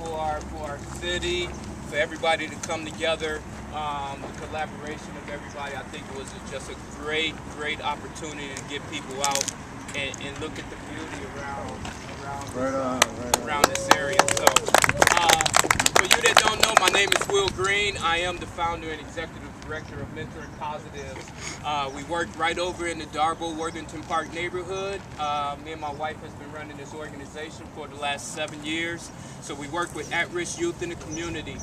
for our city, for everybody to come together. The collaboration of everybody, I think it was just a great opportunity to get people out and look at the beauty around this area. So, for you that don't know, my name is Will Green. I am the founder and executive director of Mentoring Positives. We work right over in the Darbo-Worthington Park neighborhood. Me and my wife has been running this organization for the last 7 years. So we work with at-risk youth in the community.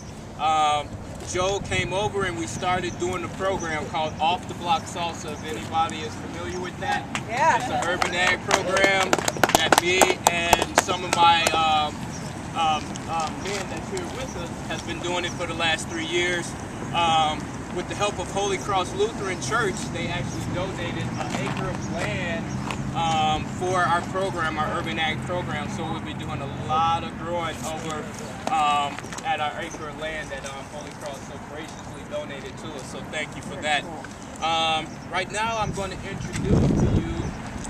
Joe came over and we started doing a program called Off the Block Salsa. If anybody is familiar with that, yeah. It's an urban ag program that me and some of my men that's here with us has been doing it for the last 3 years. With the help of Holy Cross Lutheran Church, they actually donated an acre of land for our program, our urban ag program. So we'll be doing a lot of growing over at our acre of land that Holy Cross so graciously donated to us. So thank you for that. Right now I'm going to introduce to you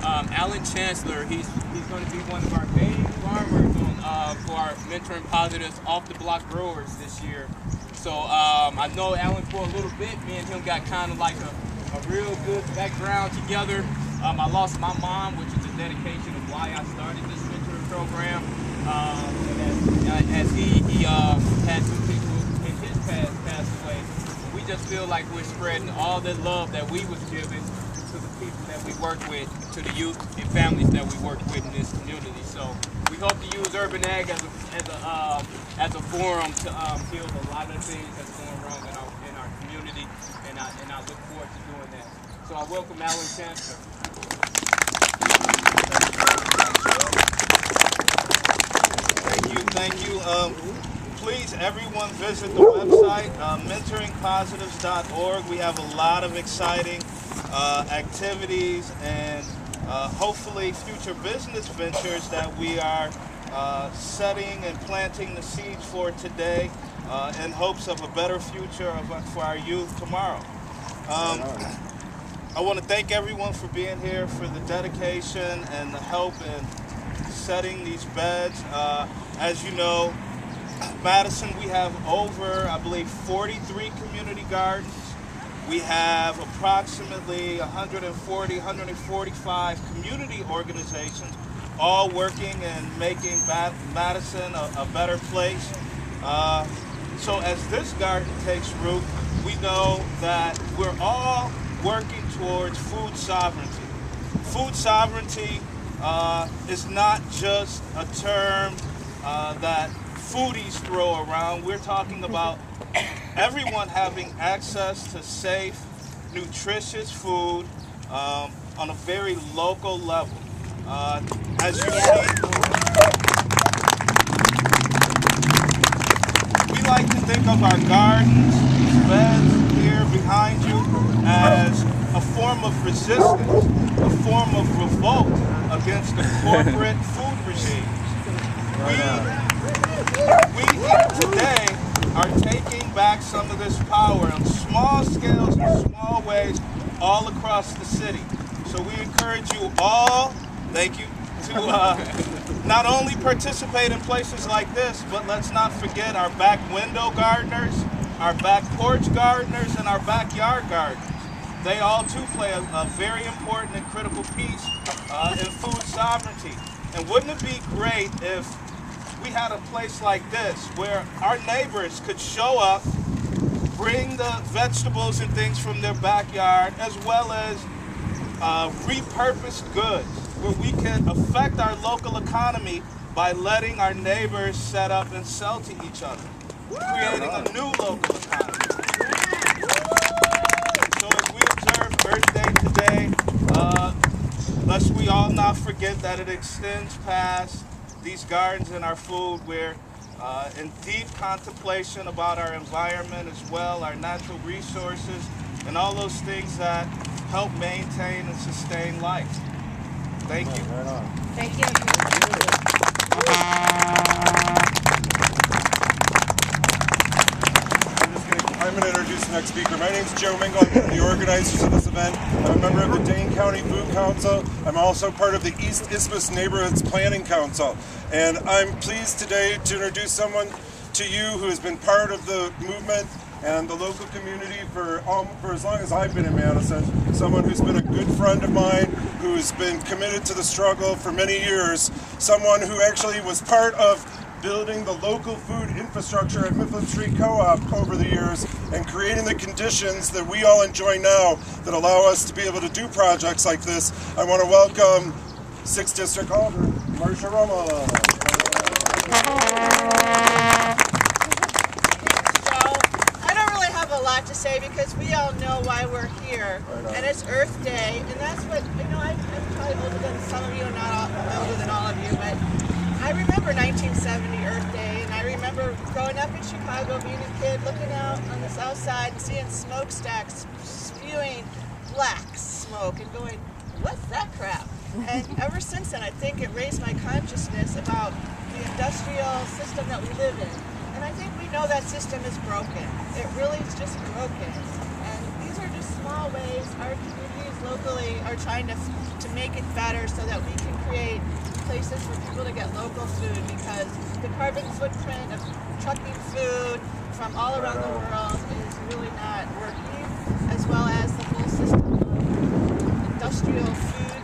Alan Chancellor. He's going to be one of our main farmers for our Mentoring Positives Off the Block growers this year. So I know Alan for a little bit. Me and him got kind of like a real good background together. I lost my mom, which is a dedication of why I started this mentoring program. As he had some people in his past pass away, we just feel like we're spreading all the love that we was given to the people that we work with, to the youth and families that we work with in this community. So we hope to use urban ag as a forum to heal a lot of things that's going wrong in our community, and I look forward to doing that. So I welcome Alan Chancellor. Thank you. Please, everyone, visit the website, mentoringpositives.org. We have a lot of exciting activities and hopefully future business ventures that we are setting and planting the seeds for today in hopes of a better future for our youth tomorrow. I want to thank everyone for being here, for the dedication and the help in setting these beds. As you know, Madison, we have over, I believe, 43 community gardens. We have approximately 140, 145 community organizations all working and making Madison a better place. So as this garden takes root, we know that we're all working towards food sovereignty. Food sovereignty is not just a term that foodies throw around. We're talking about everyone having access to safe, nutritious food on a very local level. As you see, we like to think of our gardens, these beds here behind you, as a form of resistance, a form of revolt against the corporate food regimes. We here today are taking back some of this power on small scales and small ways all across the city. So we encourage you all, thank you, to not only participate in places like this, but let's not forget our back window gardeners, our back porch gardeners, and our backyard gardeners. They all too play a very important and critical piece in food sovereignty. And wouldn't it be great if we had a place like this where our neighbors could show up, bring the vegetables and things from their backyard, as well as repurposed goods, where we can affect our local economy by letting our neighbors set up and sell to each other, creating a new local economy. So as we observe Earth Day today, lest we all not forget that it extends past these gardens and our food. We're in deep contemplation about our environment as well, our natural resources, and all those things that help maintain and sustain life. Thank you. Thank you. I'm going to introduce the next speaker. My name is Joe Mingle. I'm one of the organizers of this event. I'm a member of the Dane County Food Council. I'm also part of the East Isthmus Neighborhoods Planning Council. And I'm pleased today to introduce someone to you who has been part of the movement and the local community for as long as I've been in Madison. Someone who's been a good friend of mine, who's been committed to the struggle for many years. Someone who actually was part of building the local food infrastructure at Mifflin Street Co-op over the years and creating the conditions that we all enjoy now that allow us to be able to do projects like this. I want to welcome 6th District Alderman Marsha Rummel. A lot to say because we all know why we're here, and it's Earth Day, and that's what, I'm probably older than some of you, not older than all of you, but I remember 1970 Earth Day, and I remember growing up in Chicago, being a kid, looking out on the south side and seeing smokestacks spewing black smoke and going, what's that crap? And ever since then, I think it raised my consciousness about the industrial system that we live in. And I think we know that system is broken. It really is just broken. And these are just small ways our communities locally are trying to make it better so that we can create places for people to get local food, because the carbon footprint of trucking food from all around the world is really not working, as well as the whole system of industrial food,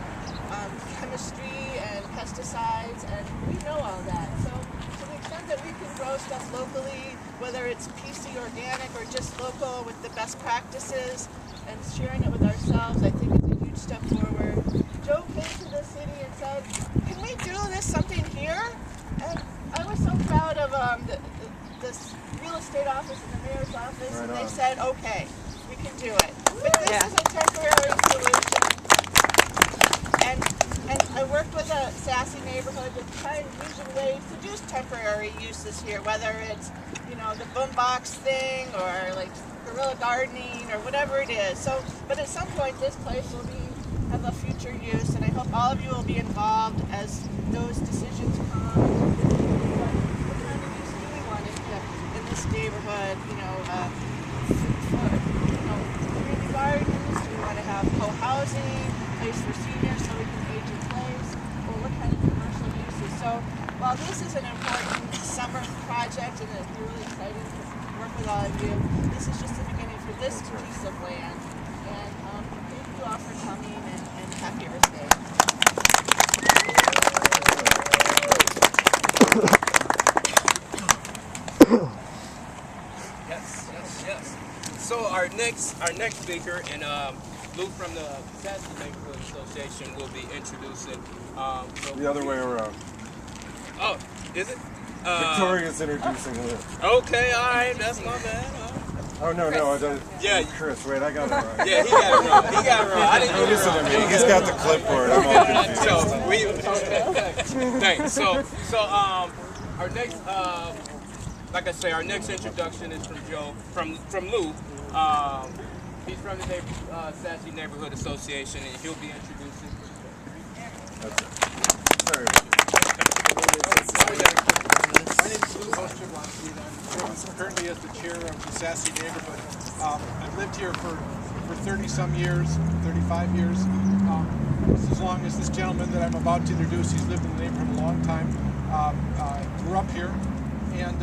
chemistry and pesticides, and we know all that. So that we can grow stuff locally, whether it's PC organic or just local with the best practices and sharing it with ourselves, I think it's a huge step forward. Joe came to the city and said, can we do something here? And I was so proud of this real estate office and the mayor's office, and they said, okay, we can do it. But this is a temporary solution. And I worked with a sassy neighborhood to try and envision ways to do temporary uses here, whether it's, the boombox thing or like guerrilla gardening or whatever it is. So, but at some point this place will have a future use, and I hope all of you will be involved as those decisions come. What kind of use do we want in this neighborhood? Community gardens. Do we want to have co-housing, place for seniors so we can age in place, or what kind of commercial uses? So while this is an important summer project and it's really exciting to work with all of you, this is just the beginning for this piece of land. And thank you all for coming, and happy Earth Day. Yes. So our next speaker, and Lou from the Sassy Neighborhood Association will be introducing. The other way around. Oh, is it? Victoria's introducing her. Okay, all right, that's my bad. Oh, no, Yeah. Chris, wait, I got it right. Yeah, he got it wrong. I didn't Listen to me, he's got the clipboard. I'm all confused. Thanks. So our next, like I say, our next introduction is from Joe, from Lou. He's from the Sassy Neighborhood Association, and he'll be introducing. That's it. Sorry. My name is Lou, Host-Jablonski, and I'm currently as the chair of the Sassy Neighborhood. I've lived here for 30-some years, 35 years. As long as this gentleman that I'm about to introduce, he's lived in the neighborhood a long time. Grew up here, and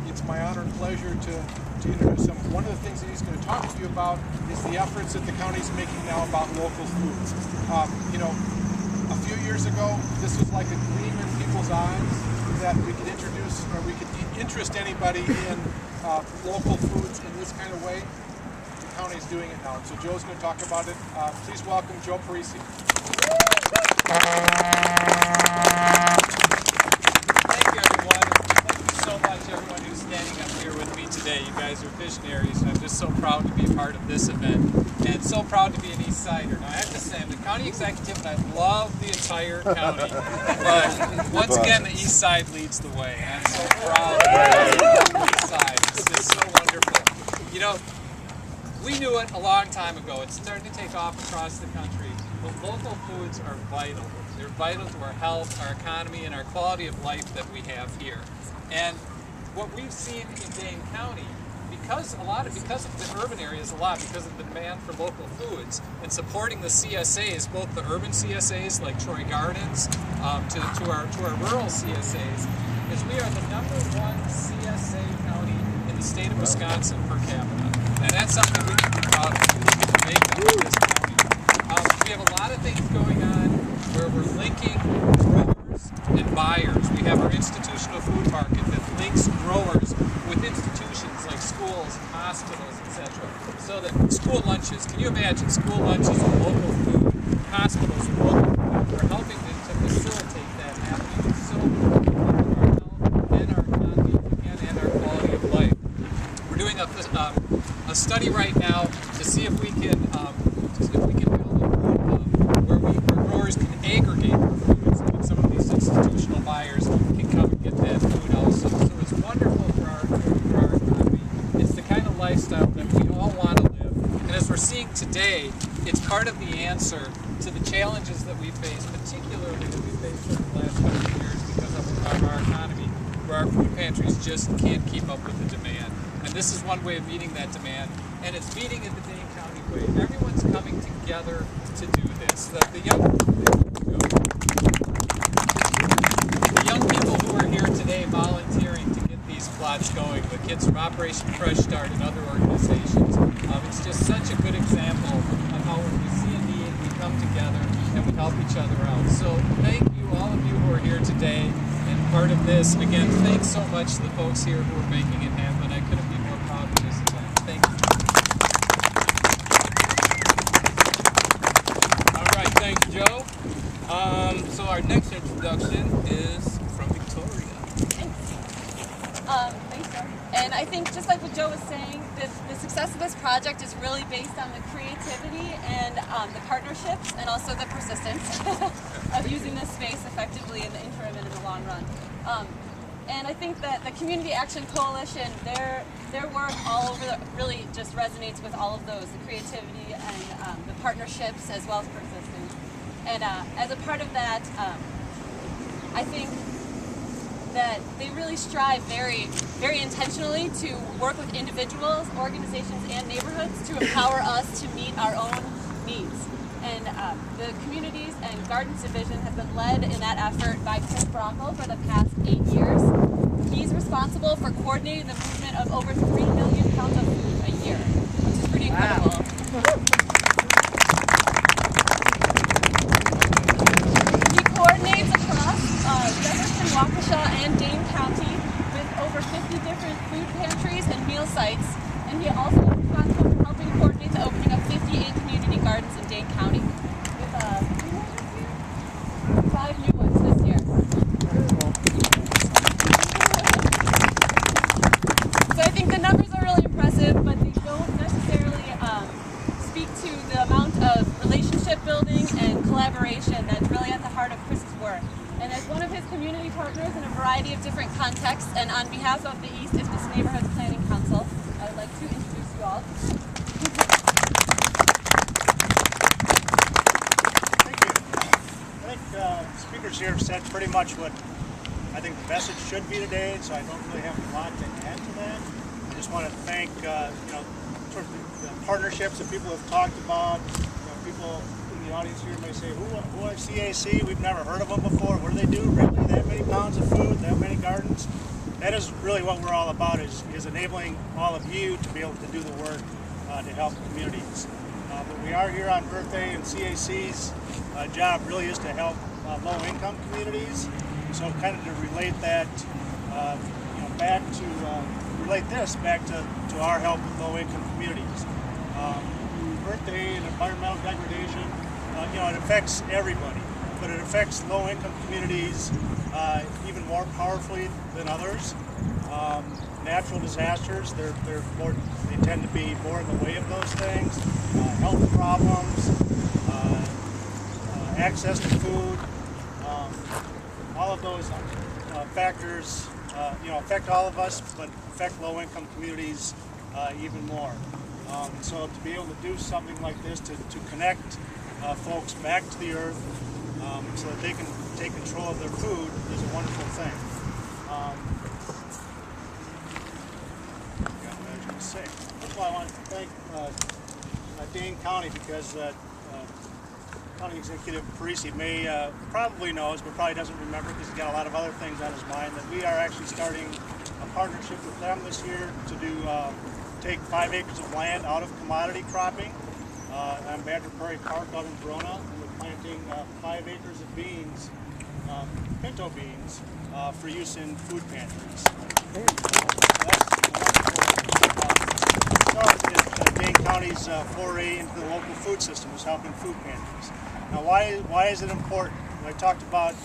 it's my honor and pleasure to introduce him. One of the things that he's going to talk to you about is the efforts that the county's making now about local foods. A few years ago, this was like a gleam in people's eyes that we could introduce, or we could interest anybody in local foods in this kind of way. The county's doing it now. So Joe's going to talk about it. Please welcome Joe Parisi. Thank you, everyone. Thank you so much, everyone who's standing up here with me today. You guys are visionaries, and I'm just so proud to be a part of this event, and so proud to be an East Sider. Now, I have to say, I'm the county executive, and I love the entire county, but once again, the East Side leads the way. I'm so proud of the East Side. It's just so wonderful. We knew it a long time ago. It's starting to take off across the country. But local foods are vital. They're vital to our health, our economy, and our quality of life that we have here. And what we've seen in Dane County because of the urban areas, because of the demand for local foods, and supporting the CSAs, both the urban CSAs like Troy Gardens, to our rural CSAs, is we are the #1 CSA county in the state of Wisconsin per capita, and that's something we can be proud of. We can make that with this county. We have a lot of things going on where we're linking growers and buyers. We have our institutional food market that links growers with institutions like schools, hospitals, etc. So that school lunches, can you imagine school lunches with local food, hospitals with local food? We're helping to facilitate that happening. It's so important for our health and our economy and our quality of life. We're doing a study right now to see if we can build a group where growers can aggregate their food so that some of these institutional buyers can come and get that food also. So it's wonderful for our economy. It's the kind of lifestyle that we all want to live. And as we're seeing today, it's part of the answer to the challenges that we face, particularly that we faced over the last couple of years because of our economy, where our food pantries just can't keep up with the demand. And this is one way of meeting that demand, and it's meeting it the Dane County way. Everyone's coming together to do this. The young people who are here today volunteering to get these plots going, the kids from Operation Fresh Start and other organizations, it's just such a good example of how when we see a need, we come together and we help each other out. So thank you, all of you who are here today and part of this. And again, thanks so much to the folks here who are making it happen. I couldn't be more proud of this event. Thank you. All right, thanks, Joe. So our next introduction is from Victoria. Thanks, Joe. And I think just like what Joe was saying, the success of this project is really based on the creativity and the partnerships and also the persistence of using this space effectively in the interim and in the long run. And I think that the Community Action Coalition, their work all over really just resonates with all of those, the creativity and the partnerships as well as persistence. And as a part of that, I think that they really strive very, very intentionally to work with individuals, organizations, and neighborhoods to empower us to meet our own needs. And the Communities and Gardens Division has been led in that effort by Chris Brockel for the past 8 years. He's responsible for coordinating the movement of over 3 million pounds of food a year, which is pretty incredible. Wow. He coordinates across Jefferson, Waukesha, and Dane County with over 50 different food pantries and meal sites. And he also is responsible for helping coordinate the opening of 58 community gardens in Dane County. With 5 new ones this year. So I think the numbers are really impressive, but they don't necessarily speak to the amount of relationship building and collaboration that's really at the heart of Chris's work. And as one of his community partners in a variety of different contexts, and on behalf of the East Isthmus Neighborhood Planning Council, I would like to introduce you all. Thank you. I think speakers here have said pretty much what I think the message should be today, so I don't really have a lot to add to that. I just want to thank sort of the partnerships that people have talked about. People in the audience here may say, who are CAC? We've never heard of them before. What do they do? Really? That many pounds of food? That many gardens? That is really what we're all about, is enabling all of you to be able to do the work to help communities. But we are here on Earth Day, and CAC's job really is to help low-income communities. So kind of to relate that, relate this back to our help with low-income communities. Earth Day and environmental degradation, it affects everybody, but it affects low-income communities even more powerfully than others. Natural disasters, they tend to be more in the way of those things. Health problems, access to food, all of those factors, affect all of us, but affect low-income communities even more. So to be able to do something like this, to connect folks back to the earth so that they can take control of their food is a wonderful thing. say. First of all, I want to thank Dane County because County Executive Parisi probably knows, but probably doesn't remember because he's got a lot of other things on his mind, that we are actually starting a partnership with them this year to take 5 acres of land out of commodity cropping on Badger Prairie Park out in Verona, and we're planting 5 acres of beans, pinto beans, for use in food pantries. Dane County's foray into the local food system is helping food pantries. Now, why is it important? I talked about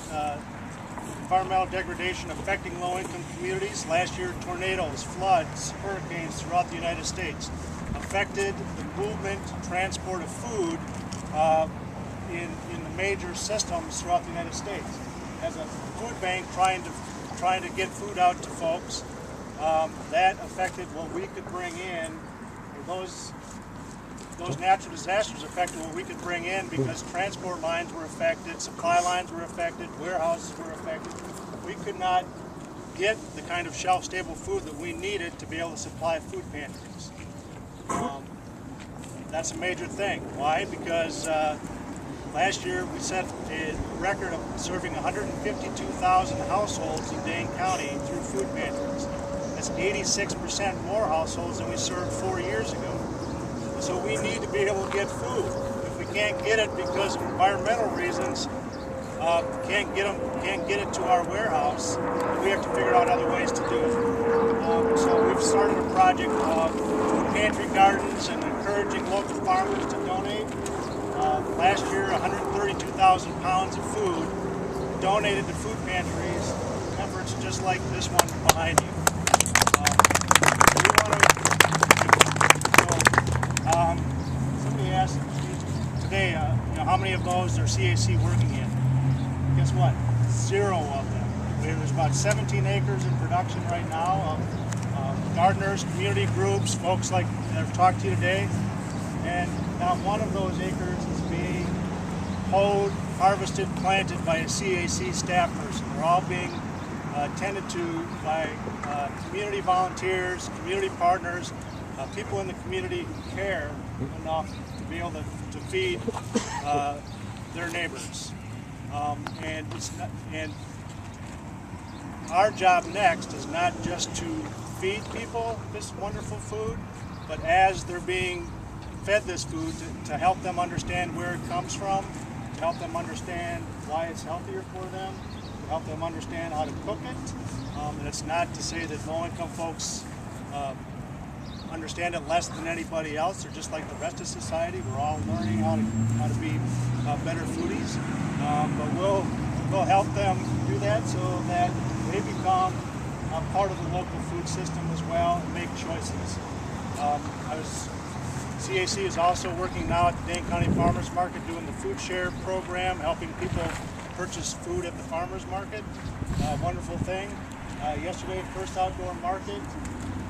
environmental degradation affecting low-income communities. Last year, tornadoes, floods, hurricanes throughout the United States affected the movement, transport of food in the major systems throughout the United States. As a food bank trying to get food out to folks, that affected what we could bring in. Those natural disasters affected what we could bring in because transport lines were affected, supply lines were affected, warehouses were affected. We could not get the kind of shelf-stable food that we needed to be able to supply food pantries. That's a major thing. Why? Because last year we set a record of serving 152,000 households in Dane County through food pantries. That's 86% more households than we served 4 years ago. So we need to be able to get food. If we can't get it because of environmental reasons, can't get it to our warehouse, we have to figure out other ways to do it. So we've started a project of pantry gardens and encouraging local farmers to donate. Last year, 132,000 pounds of food donated to food pantries, efforts just like this one behind you. Somebody asked today, how many of those are CAC working in? Guess what? 0 of them. There's about 17 acres in production right now of gardeners, community groups, folks like that have talked to you today, and not one of those acres is being hoed, harvested, planted by a CAC staff person. They're all being tended to by community volunteers, community partners, people in the community who care enough to be able to feed their neighbors. And our job next is not just to feed people this wonderful food, but as they're being fed this food, to help them understand where it comes from, to help them understand why it's healthier for them, to help them understand how to cook it. And it's not to say that low-income folks understand it less than anybody else. They're just like the rest of society. We're all learning how to be better foodies. But we'll help them do that so that they become a part of the local food system as well and make choices. CAC is also working now at the Dane County Farmers Market doing the food share program, helping people purchase food at the farmers market. Wonderful thing. Yesterday, first outdoor market,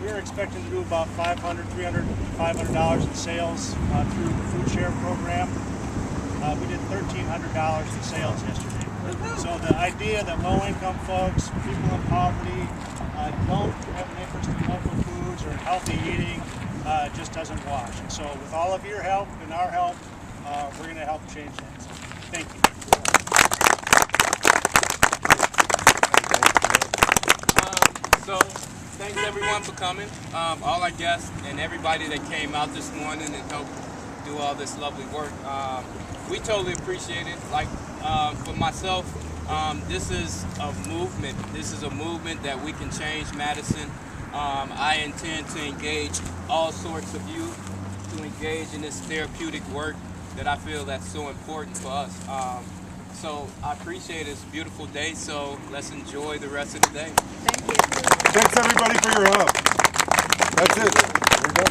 we were expecting to do about $500, $300, $500 in sales through the food share program. We did $1,300 in sales yesterday. So the idea that low-income folks, people in poverty, don't have an interest in local foods or in healthy eating just doesn't wash. And so with all of your help and our help, we're going to help change that. So, thank you. So thanks everyone for coming. All our guests and everybody that came out this morning and helped do all this lovely work. We totally appreciate it. Like for myself, this is a movement. This is a movement that we can change Madison. I intend to engage all sorts of you to engage in this therapeutic work that I feel that's so important for us. So I appreciate it. It's a beautiful day, so let's enjoy the rest of the day. Thanks everybody for your help. That's it. We're done.